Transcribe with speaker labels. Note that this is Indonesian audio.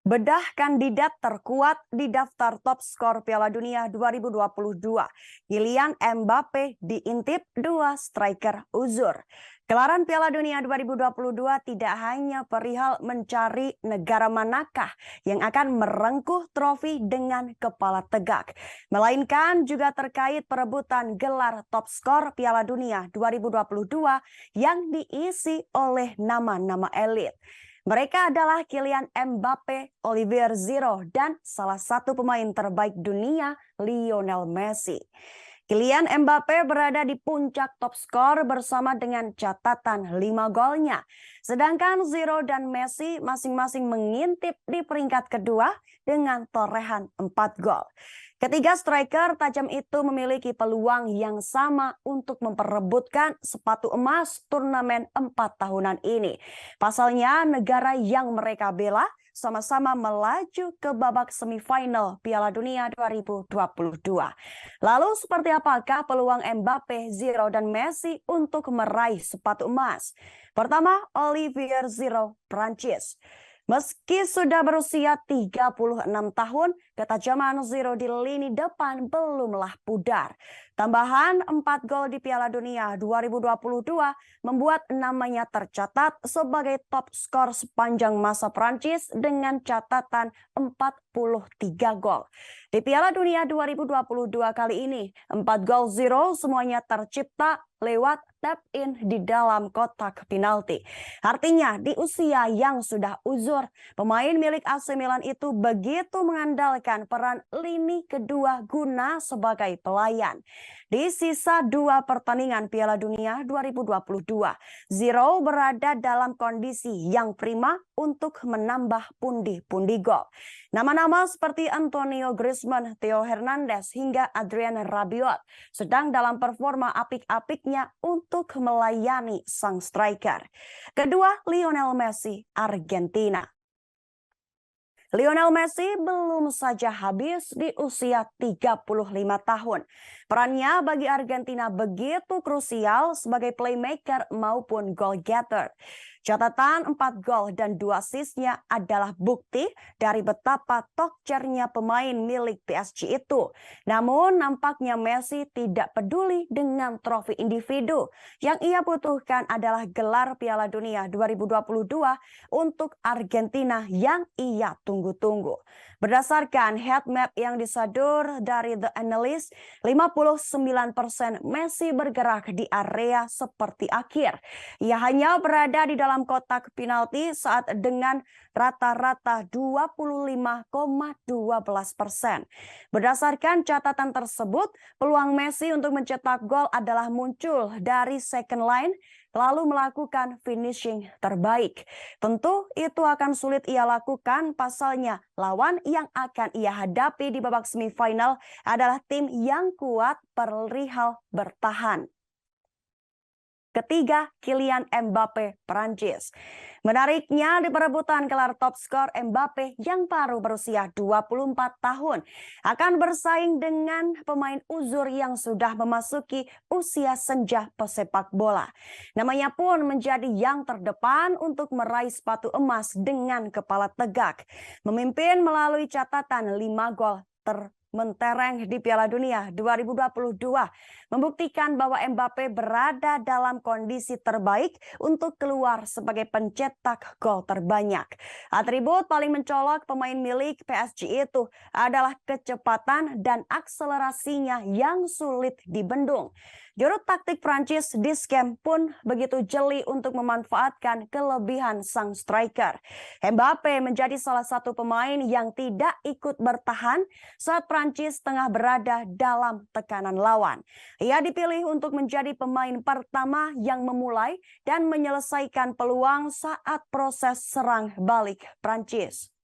Speaker 1: Bedah kandidat terkuat di daftar top skor Piala Dunia 2022. Kylian Mbappe diintip dua striker uzur. Gelaran Piala Dunia 2022 tidak hanya perihal mencari negara manakah yang akan merengkuh trofi dengan kepala tegak, melainkan juga terkait perebutan gelar top skor Piala Dunia 2022 yang diisi oleh nama-nama elit. Mereka adalah Kylian Mbappe, Olivier Giroud, dan salah satu pemain terbaik dunia, Lionel Messi. Kylian Mbappe berada di puncak top skor bersama dengan catatan 5 golnya. Sedangkan Giroud dan Messi masing-masing mengintip di peringkat kedua dengan torehan 4 gol. Ketiga striker tajam itu memiliki peluang yang sama untuk memperebutkan sepatu emas turnamen 4 tahunan ini. Pasalnya negara yang mereka bela sama-sama melaju ke babak semifinal Piala Dunia 2022. Lalu seperti apakah peluang Mbappe, Giroud, dan Messi untuk meraih sepatu emas? Pertama, Olivier Giroud, Prancis. Meski sudah berusia 36 tahun, ketajaman Giroud di lini depan belumlah pudar. Tambahan 4 gol di Piala Dunia 2022 membuat namanya tercatat sebagai top skor sepanjang masa Prancis dengan catatan 43 gol. Di Piala Dunia 2022 kali ini, 4 gol Giroud semuanya tercipta lewat tap in di dalam kotak penalti. Artinya di usia yang sudah uzur, pemain milik AC Milan itu begitu mengandalkan peran lini kedua guna sebagai pelayan. Di sisa 2 pertandingan Piala Dunia 2022, Giroud berada dalam kondisi yang prima untuk menambah pundi-pundi gol. Nama-nama seperti Antonio Griezmann, Theo Hernandez, hingga Adrien Rabiot sedang dalam performa apik-apiknya untuk melayani sang striker. Kedua, Lionel Messi, Argentina. Lionel Messi belum saja habis di usia 35 tahun. Perannya bagi Argentina begitu krusial sebagai playmaker maupun goal getter. Catatan 4 gol dan 2 assist-nya adalah bukti dari betapa tokcernya pemain milik PSG itu. Namun nampaknya Messi tidak peduli dengan trofi individu. Yang ia butuhkan adalah gelar Piala Dunia 2022 untuk Argentina yang ia tunggu-tunggu. Berdasarkan heat map yang disadur dari The Analyst, 59% Messi bergerak di area seperti akhir. Ia hanya berada di dalam kotak penalti saat dengan rata-rata 25,12%. Berdasarkan catatan tersebut, peluang Messi untuk mencetak gol adalah muncul dari second line lalu melakukan finishing terbaik. Tentu itu akan sulit ia lakukan, pasalnya lawan yang akan ia hadapi di babak semifinal adalah tim yang kuat perihal bertahan. Ketiga, Kylian Mbappe, Prancis. Menariknya di perebutan gelar top skor, Mbappe yang baru berusia 24 tahun akan bersaing dengan pemain uzur yang sudah memasuki usia senja pesepak bola. Namanya pun menjadi yang terdepan untuk meraih sepatu emas dengan kepala tegak. Memimpin melalui catatan 5 gol mentereng di Piala Dunia 2022 membuktikan bahwa Mbappe berada dalam kondisi terbaik untuk keluar sebagai pencetak gol terbanyak. Atribut paling mencolok pemain milik PSG itu adalah kecepatan dan akselerasinya yang sulit dibendung. Juru taktik Prancis Deschamps pun begitu jeli untuk memanfaatkan kelebihan sang striker. Mbappe menjadi salah satu pemain yang tidak ikut bertahan saat Prancis tengah berada dalam tekanan lawan. Ia dipilih untuk menjadi pemain pertama yang memulai dan menyelesaikan peluang saat proses serang balik Prancis.